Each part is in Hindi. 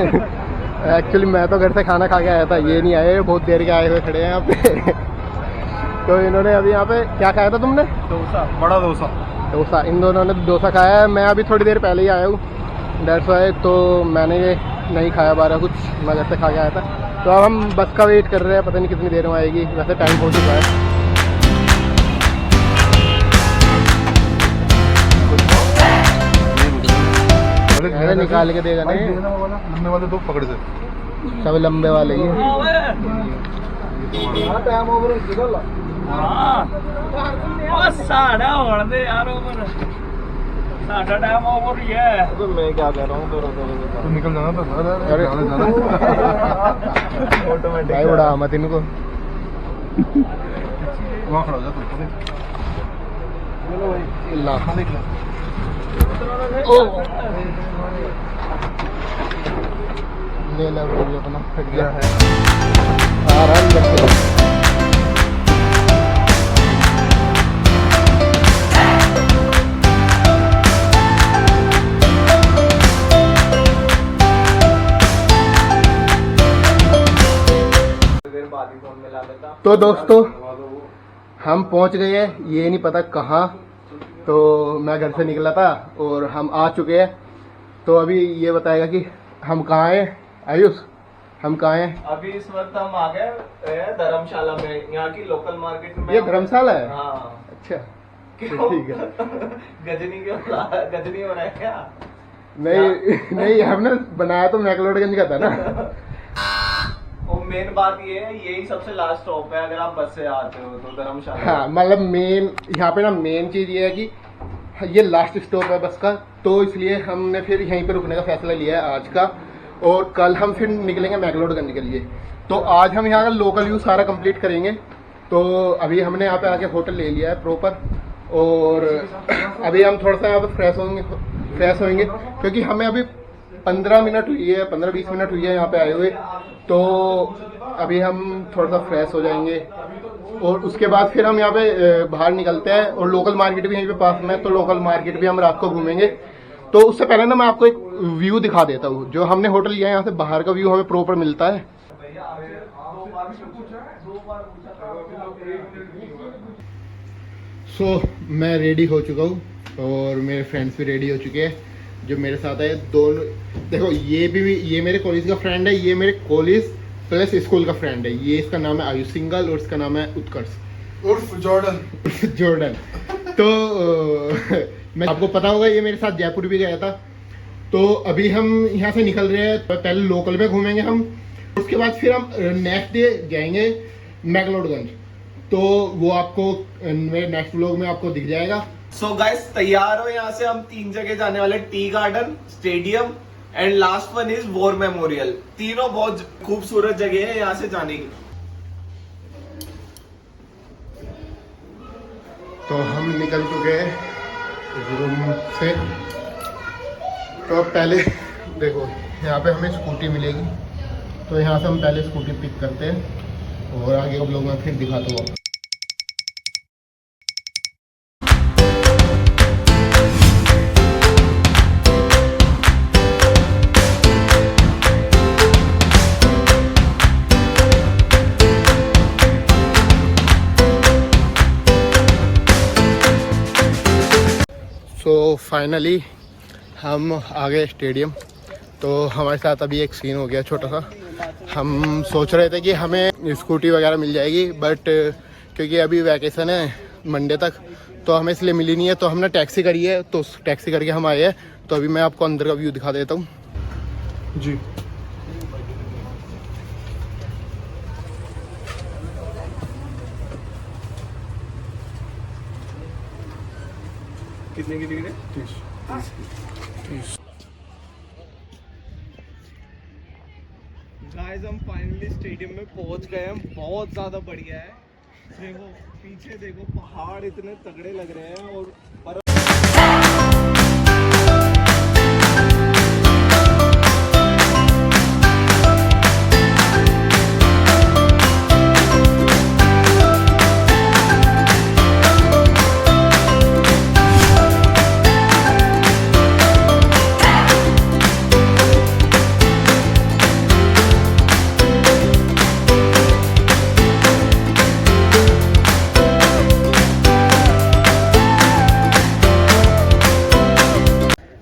एक्चुअली मैं तो घर से खाना खा के आया था, ये नहीं आए, बहुत देर के आए हुए खड़े हैं यहाँ पे। तो इन्होंने अभी यहाँ पे क्या खाया था तुमने? डोसा, बड़ा डोसा। डोसा, इन दोनों ने डोसा खाया है। मैं अभी थोड़ी देर पहले ही आया हूँ, डेट्स वाई, तो मैंने ये नहीं खाया बारह कुछ, मैं घर से खा के आया था। तो अब हम बस का वेट कर रहे हैं, पता नहीं कितनी देर में आएगी, वैसे टाइम हो चुका है। अरे निकाल के देगा नहीं, लंबे वाले दो पकड़ से, सब लंबे वाले ही मैं क्या कह रहा हूँ, तो निकल जाना था। अरे भाई उड़ा मत इनको। वहाँ खड़ा हो जा तू। ले ला वो अपना फट गया है, आराम करते। तो दोस्तों हम पहुंच गए हैं, ये नहीं पता कहाँ। तो मैं घर से निकला था और हम आ चुके हैं। तो अभी ये बताएगा कि हम कहाँ हैं। आयुष, हम कहाँ हैं? अभी इस वक्त हम आ गए धर्मशाला में, यहाँ की लोकल मार्केट में। ये धर्मशाला है? हाँ। अच्छा, क्यों? ठीक है। गजनी बनाया क्या? नहीं नहीं, हमने बनाया तो मैकलोडगंज का था ना। वो मेन बात ये है, यही सबसे लास्ट स्टॉप है अगर आप बस से आते हो तो धर्मशाला। हाँ, मतलब मेन यहाँ पे ना मेन चीज़ ये है कि ये लास्ट स्टॉप है बस का, तो इसलिए हमने फिर यहीं पे रुकने का फैसला लिया है आज का। और कल हम फिर निकलेंगे मैकलोडगंज के लिए। तो आज हम यहाँ का लोकल व्यू सारा कंप्लीट करेंगे। तो अभी हमने यहाँ पे आके होटल ले लिया है प्रॉपर, और अभी हम थोड़ा सा यहाँ पे फ्रेश होंगे क्योंकि हमें अभी 15 मिनट हुई है, 15-20 मिनट हुई है यहाँ पे आए हुए। तो अभी हम थोड़ा सा फ्रेश हो जाएंगे और उसके बाद फिर हम यहाँ पे बाहर निकलते हैं। और लोकल मार्केट भी यहीं पे पास में है, तो लोकल मार्केट भी हम रात को घूमेंगे। तो उससे पहले ना मैं आपको एक व्यू दिखा देता हूँ। जो हमने होटल लिया है यहाँ से बाहर का व्यू हमें प्रॉपर मिलता है। सो मैं रेडी हो चुका हूँ और मेरे फ्रेंड्स भी रेडी हो चुके हैं जो मेरे साथ है। दोनों देखो, ये मेरे कॉलेज का फ्रेंड है, ये मेरे कॉलेज प्लस स्कूल का फ्रेंड है। ये इसका नाम है आयुष सिंगल और इसका नाम है उत्कर्ष उर्फ जॉर्डन। जॉर्डन। तो मैं आपको पता होगा ये मेरे साथ जयपुर भी गया था। तो अभी हम यहाँ से निकल रहे हैं, पहले लोकल में घूमेंगे हम, उसके बाद फिर हम नेक्स्ट डे जाएंगे मैकलोडगंज। तो वो आपको मेरे नेक्स्ट व्लॉग में आपको दिख जाएगा। सो गाइस, तैयार हो? यहाँ से हम 3 जगह जाने वाले, tea garden, stadium and last one is war memorial. तीनों बहुत खूबसूरत जगह है यहाँ से जाने की। तो हम निकल चुके हैं रूम से। तो अब पहले देखो, यहाँ पे हमें स्कूटी मिलेगी, तो यहाँ से हम पहले स्कूटी पिक करते हैं और आगे के लोग मैं फिर दिखाता हूँ। तो फाइनली हम आ गए स्टेडियम। तो हमारे साथ अभी एक सीन हो गया छोटा सा। हम सोच रहे थे कि हमें स्कूटी वगैरह मिल जाएगी, बट क्योंकि अभी वैकेशन है मंडे तक, तो हमें इसलिए मिली नहीं है। तो हमने टैक्सी करी है, तो टैक्सी करके हम आए हैं। तो अभी मैं आपको अंदर का व्यू दिखा देता हूँ जी। कितने की टिकट है? 30। गाइस, हम फाइनली स्टेडियम में पहुंच गए हैं। बहुत ज्यादा बढ़िया है। देखो पीछे, देखो पहाड़ इतने तगड़े लग रहे हैं और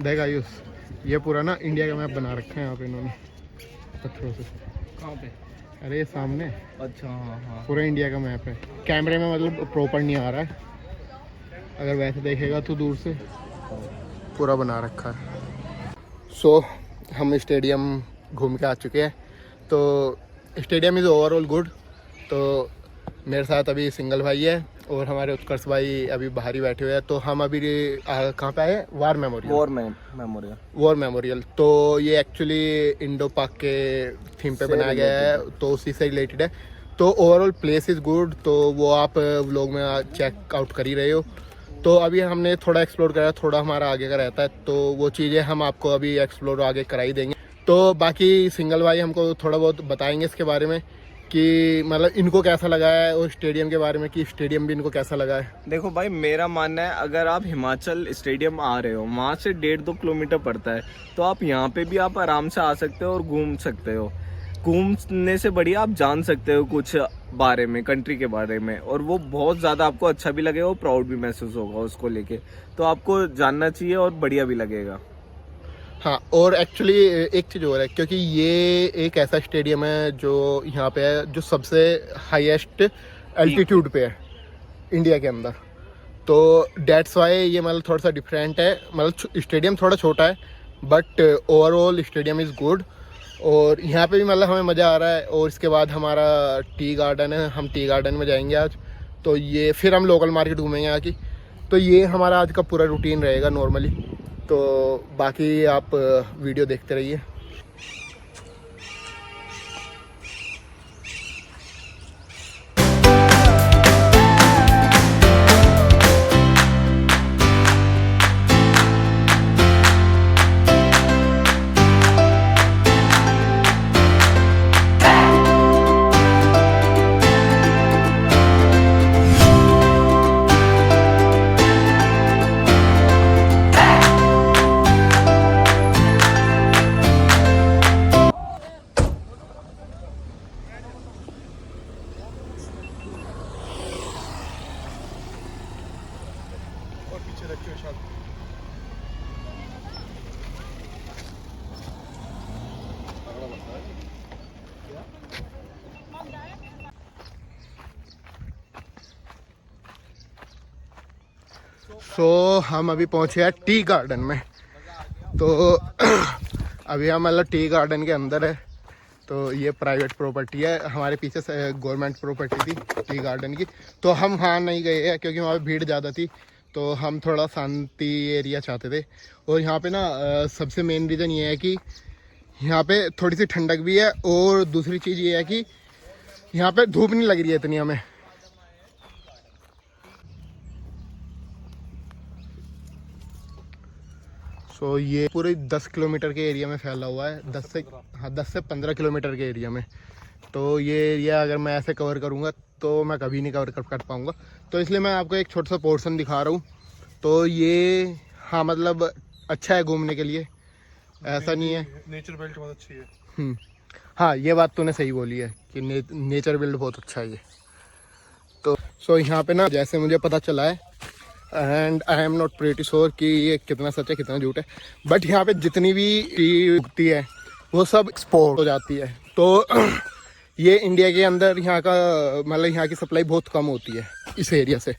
देख आयुष, ये पूरा ना इंडिया का मैप बना रखा है यहाँ पे इन्होंने पत्थरों से। कहाँ पे? अरे ये सामने अच्छा हाँ हाँ। पूरा इंडिया का मैप है। कैमरे में मतलब प्रॉपर नहीं आ रहा है, अगर वैसे देखेगा तो दूर से पूरा बना रखा है। सो हम स्टेडियम घूम के आ चुके हैं। तो स्टेडियम इज़ ओवरऑल गुड। तो मेरे साथ अभी सिंगल भाई है और हमारे उत्कर्ष भाई अभी बाहर ही बैठे हुए हैं। तो हम अभी कहाँ पे आए? War memorial. तो ये एक्चुअली इंडो पाक के थीम पे बनाया गया है, तो उसी से रिलेटेड है। तो ओवरऑल प्लेस इज़ गुड। तो वो आप व्लॉग में चेक आउट कर ही रहे हो। तो अभी हमने थोड़ा एक्सप्लोर करा, थोड़ा हमारा आगे का रहता है, तो वो चीज़ें हम आपको अभी एक्सप्लोर आगे करा ही देंगे। तो बाकी सिंगल भाई हमको थोड़ा बहुत बताएंगे इसके बारे में कि मतलब इनको कैसा लगा है, और स्टेडियम के बारे में कि स्टेडियम भी इनको कैसा लगा है। देखो भाई, मेरा मानना है अगर आप हिमाचल स्टेडियम आ रहे हो, वहाँ से 1.5-2 किलोमीटर पड़ता है, तो आप यहाँ पे भी आप आराम से आ सकते हो और घूम सकते हो। घूमने से बढ़िया आप जान सकते हो कुछ बारे में, कंट्री के बारे में, और वो बहुत ज़्यादा आपको अच्छा भी लगेगा और प्राउड भी महसूस होगा उसको लेके। तो आपको जानना चाहिए और बढ़िया भी लगेगा। हाँ, और एक्चुअली एक चीज़ और है, क्योंकि ये एक ऐसा स्टेडियम है जो यहाँ पे है, जो सबसे हाईएस्ट एल्टीट्यूड पे है इंडिया के अंदर। तो डेट्स वाई ये मतलब थोड़ा सा डिफरेंट है। मतलब स्टेडियम थोड़ा छोटा है, but overall stadium is good. और यहाँ पे भी मतलब हमें मज़ा आ रहा है। और इसके बाद हमारा टी गार्डन है, हम टी गार्डन में जाएंगे आज। तो ये फिर हम लोकल मार्केट घूमेंगे यहाँ की। तो ये हमारा आज का पूरा रूटीन रहेगा नॉर्मली। तो बाकी आप वीडियो देखते रहिए। सो हम अभी पहुँचे हैं टी गार्डन में। तो अभी हम मतलब टी गार्डन के अंदर है। तो ये प्राइवेट प्रॉपर्टी है, हमारे पीछे से गवर्नमेंट प्रॉपर्टी थी टी गार्डन की। तो हम वहाँ नहीं गए हैं क्योंकि वहाँ पे भीड़ ज़्यादा थी। तो हम थोड़ा शांति एरिया चाहते थे। और यहाँ पे ना सबसे मेन रीज़न ये है कि यहाँ पे थोड़ी सी ठंडक भी है, और दूसरी चीज़ ये है कि यहाँ पे धूप नहीं लग रही है इतनी हमें। तो ये पूरे 10 किलोमीटर के एरिया में फैला हुआ है, 10 से 15 किलोमीटर के एरिया में। तो ये एरिया अगर मैं ऐसे कवर करूँगा तो मैं कभी नहीं कवर कर पाऊँगा। तो इसलिए मैं आपको एक छोटा सा पोर्शन दिखा रहा हूँ। तो ये हाँ मतलब अच्छा है घूमने के लिए, ऐसा नहीं है। नेचर बेल्ट बहुत अच्छी है। हाँ, ये बात तूने सही बोली है कि नेचर बिल्ड बहुत अच्छा है ये। तो सो यहाँ पे ना जैसे मुझे पता चला है, and I am not pretty sure कि ये कितना सच है कितना झूठ है, बट यहाँ पे जितनी भी टी उगती है वो सब एक्सपोर्ट हो जाती है। तो ये इंडिया के अंदर यहाँ का मतलब यहाँ की सप्लाई बहुत कम होती है इस एरिया से।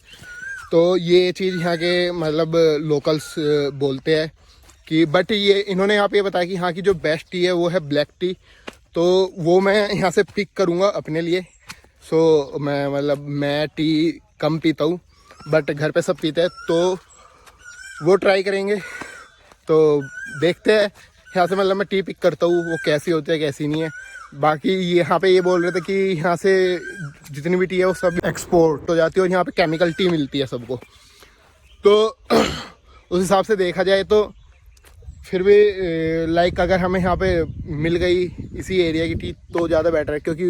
तो ये चीज़ यहाँ के मतलब लोकल्स बोलते हैं कि, बट ये इन्होंने यहाँ पे बताया कि यहाँ की जो बेस्ट टी है वो है ब्लैक टी। तो वो मैं यहाँ से पिक करूँगा अपने लिए। सो मैं टी कम पीता हूँ, बट घर पे सब पीते हैं, तो वो ट्राई करेंगे। तो देखते हैं यहाँ से मतलब मैं टी पिक करता हूँ वो कैसी होती है कैसी नहीं है। बाकी यहाँ पे ये बोल रहे थे कि यहाँ से जितनी भी टी है वो सब एक्सपोर्ट हो जाती है, और यहाँ पे केमिकल टी मिलती है सबको। तो उस हिसाब से देखा जाए तो फिर भी लाइक अगर हमें यहाँ पे मिल गई इसी एरिया की टी तो ज़्यादा बेटर है, क्योंकि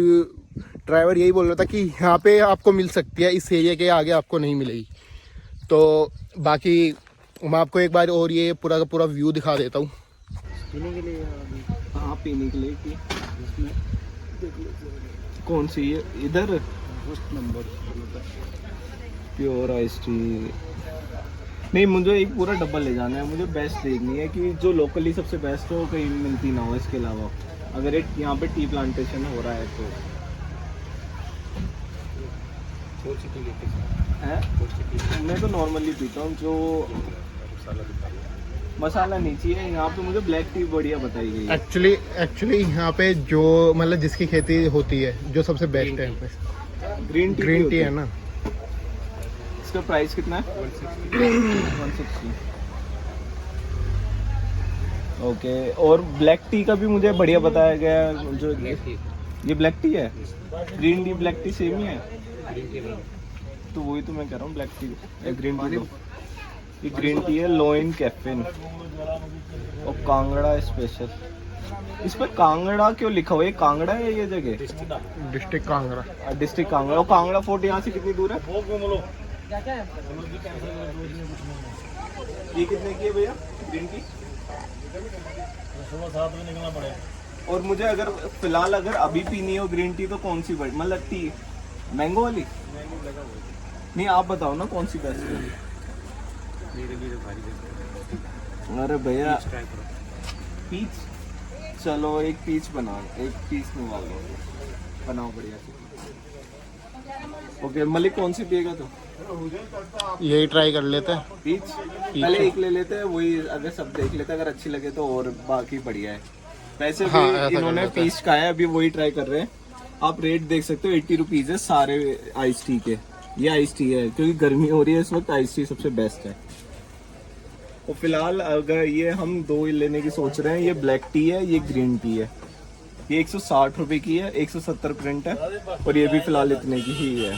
ड्राइवर यही बोल रहा था कि यहाँ पे आपको मिल सकती है, इस एरिया के आगे आपको नहीं मिलेगी। तो बाकी मैं आपको एक बार और ये पूरा का पूरा व्यू दिखा देता हूँ। पीने के लिए? हाँ, पीने के लिए की कौन सी है इधर? Number pure ice tea. नहीं, मुझे एक पूरा डब्बा ले जाना है, मुझे बेस्ट देखनी है कि जो लोकली सबसे बेस्ट हो कहीं मिलती ना हो। इसके अलावा अगर एक यहाँ पे टी प्लांटेशन हो रहा है तो है। मैं तो नॉर्मली पीता हूँ, जो मसाला नहीं चाहिए। यहाँ पे मुझे ब्लैक टी बढ़िया बताई गई है। एक्चुअली यहाँ पे जो मतलब जिसकी खेती होती है जो सबसे बेस्ट है यहाँ पे ग्रीन टी है ना। इसका प्राइस कितना है? 160। ओके, और ब्लैक टी का भी मुझे बढ़िया बताया गया है। जो ये ब्लैक टी है, green tea black tea same ही है। तो वही तो मैं कह रहा हूँ, ब्लैक टी ग्रीन टी। ये ग्रीन टी है, लो इन कैफीन और कांगड़ा स्पेशल। इस पर कांगड़ा क्यों लिखा हुआ है? कांगड़ा है ये जगह? डिस्ट्रिक्ट कांगड़ा। डिस्ट्रिक्ट कांगड़ा। और कांगड़ा फोर्ट यहाँ से कितनी दूर है? ये कितने की है भैया ग्रीन टी? सुबह 7 बजे निकलना पड़ेगा। और मुझे अगर फिलहाल अगर अभी पीनी हो ग्रीन टी तो कौन सी बड़ी मतलब टी? मैंगो वाली? नहीं, आप बताओ ना कौन सी बेस्ट है। अरे भैया पीच, चलो एक पीच बनाओ, एक पीस निकाल लो, बनाओ बढ़िया से। ओके मलिक, कौन सी पिएगा तो? यही ट्राई कर लेते हैं। पीच पहले एक ले लेते हैं, वही अगर सब देख लेते हैं, अगर अच्छी लगे तो और बाकी बढ़िया है। वैसे भी हाँ, इन्होंने पीच का है, अभी वही ट्राई कर रहे हैं। आप रेट देख सकते हो, 80 रुपीज़ है सारे आइस टी के। ये आइस टी है क्योंकि गर्मी हो रही है इस वक्त, आइस टी सबसे बेस्ट है। तो फिलहाल अगर ये हम दो लेने की सोच रहे हैं, ये ब्लैक टी है, ये ग्रीन टी है। ये 160 रुपए की है, 170 प्रिंट है, और ये भी फिलहाल इतने की ही है।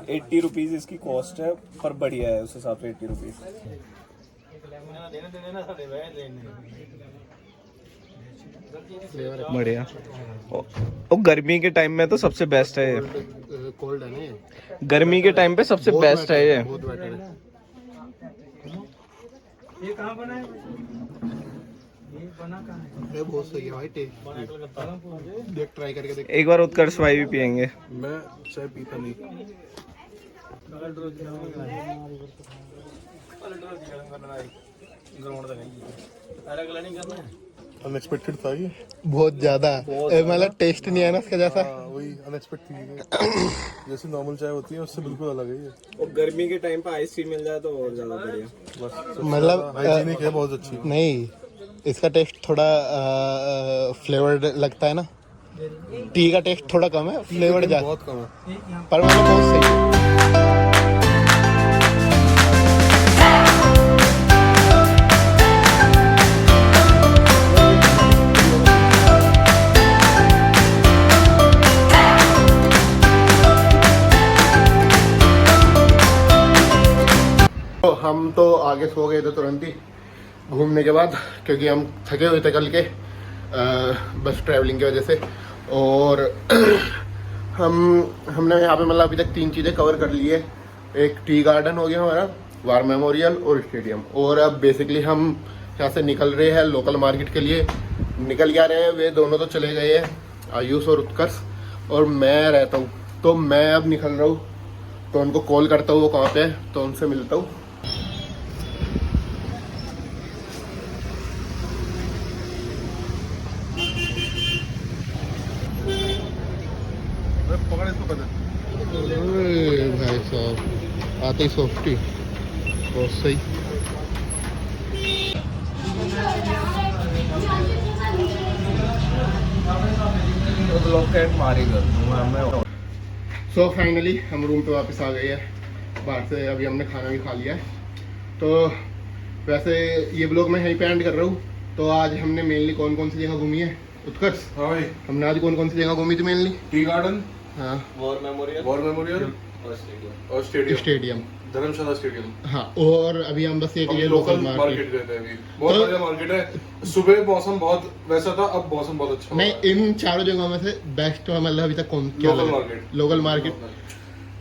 80 रुपीज़ इसकी कॉस्ट है, पर बढ़िया है उस हिसाब से 80 रुपीज़। बढ़िया। और गर्मी के टाइम में तो सबसे बेस्ट है ये। कोल्ड है ना ये, गर्मी के टाइम पे सबसे बेस्ट है ये। बहुत बेटर है। ये कहाँ बना है? ये बना कहाँ है? ये बहुत सही है भाई, टेस्ट देख, ट्राई करके देख। एक बार उत्कर्ष भाई भी पियेंगे। मैं चाय पीता नहीं। अनएक्सपेक्टेड था ये, बहुत ज्यादा मतलब टेस्ट नहीं है ना इसका जैसा। वही अनएक्सपेक्टेड जैसे नॉर्मल चाय होती है उससे बिल्कुल अलग है ये। और गर्मी के टाइम पे आइस टी मिल जाए तो और ज्यादा बढ़िया। बस मतलब हाइजीनिक है, बहुत अच्छी। नहीं, इसका टेस्ट थोड़ा फ्लेवर्ड लगता है ना। टी का टेस्ट थोड़ा कम है, फ्लेवर्ड ज्यादा, बहुत कम है। पर मतलब बहुत सही है। तो हम तो आगे सो गए थे तुरंत ही घूमने के बाद, क्योंकि हम थके हुए थे कल के बस ट्रैवलिंग की वजह से। और हमने यहाँ पे मतलब अभी तक 3 चीज़ें कवर कर ली है। एक टी गार्डन हो गया हमारा, वार मेमोरियल और स्टेडियम। और अब बेसिकली हम यहाँ से निकल रहे हैं लोकल मार्केट के लिए। निकल क्या रहे हैं, वे दोनों तो चले गए हैं, आयुष और उत्कर्ष, और मैं रहता हूँ। तो मैं अब निकल रहा हूँ, तो उनको कॉल करता हूँ वो कहाँ पे है, तो उनसे मिलता हूँ। पकड़ इसको पता। भाई साहब आते ही सॉफ्टी, बहुत सही। सो फाइनली हम रूम पे वापस आ गए हैं बाहर से। अभी हमने खाना भी खा लिया है। तो वैसे ये ब्लॉग मैं यहीं पे एंड कर रहा हूँ। तो आज हमने मेनली कौन कौन सी जगह घूमी है उत्कर्ष? हाँ भाई, हमने आज कौन कौन सी जगह घूमी थी मेनली? टी गार्डन, हाँ, वॉर मेमोरियल और स्टेडियम, स्टेडियम, धर्मशाला स्टेडियम। हाँ। और अभी हम बस एक हम ये लोकल लोकल मार्केट गए थे अभी। बहुत तो- बढ़िया मार्केट है। सुबह मौसम बहुत वैसा था, अब मौसम बहुत अच्छा नहीं, हो रहा इन चारों जगहों में से बेस्ट मतलब अभी तक कौन क्या लोकल लगा? मार्केट। Local market.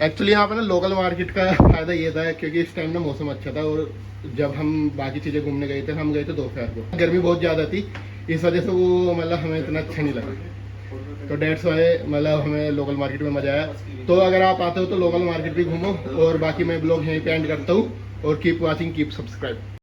एक्चुअली यहाँ पे ना लोकल मार्केट का फायदा ये था क्योंकि इस टाइम ना मौसम अच्छा था, और जब हम बाकी चीजें घूमने गए थे, हम गए थे दोपहर को, गर्मी बहुत ज्यादा थी, इस वजह से वो मतलब हमें इतना अच्छा नहीं लगा। तो डेट्स वाले मतलब हमें लोकल मार्केट में मज़ा आया। तो अगर आप आते हो तो लोकल मार्केट भी घूमो, और बाकी मैं ब्लॉग यहीं पे एंड करता हूँ, और कीप वॉचिंग, कीप सब्सक्राइब।